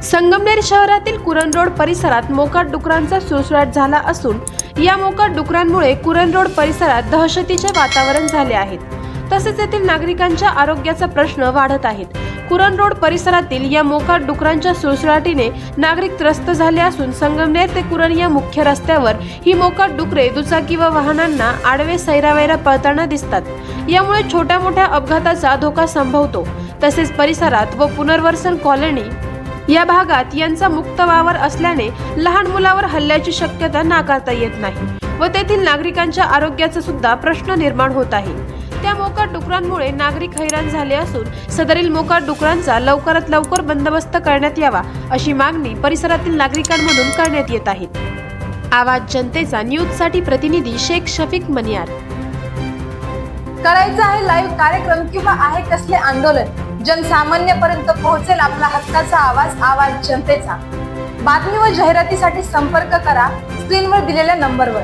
संगमनेर शहरातील कुरण रोड परिसरात मोकाट डुकरांचा सुळसुळाट झाला असून या मोकाट डुकरांमुळे कुरण रोड परिसरात दहशतीचे वातावरण झाले आहे। तसेच येथील नागरिकांच्या आरोग्याचा प्रश्न वाढत आहेत। कुरण रोड परिसरातील या मोकाट डुकरांच्या सुळसुळाटीने नागरिक त्रस्त झाले असून संगमनेर ते कुरण या मुख्य रस्त्यावर ही मोकाट डुकरे दुचाकी व वाहनांना आडवे सैरावैरा पळताना दिसतात। यामुळे छोट्या मोठ्या अपघाताचा धोका संभवतो। तसेच परिसरात व पुनर्वसन कॉलनी या भागात यांचा मुक्त वावर असल्याने लहान मुलावर हल्ल्याची शक्यता नाकारता येत नाही व तेथील नागरिकांच्या आरोग्याचा सुद्धा प्रश्न निर्माण होत आहे। त्या मोकाट डुकरांमुळे नागरिक हैराण झाले असून सदरील मोकाट डुकरांचा लवकरात लवकर बंदोबस्त करण्यात यावा अशी मागणी परिसरातील नागरिकांमधून करण्यात येत आहे। आवाज जनतेचा न्यूज साठी प्रतिनिधी शेख शफीक मनियार। करायचं आहे लाईव्ह कार्यक्रम किंवा आहे कसले आंदोलन, जनसामान्यपर्यंत पोहोचेल आपला हक्काचा आवाज, आवाज जनतेचा। बातमी व जाहिरातीसाठी संपर्क करा स्क्रीनवर दिलेल्या नंबरवर।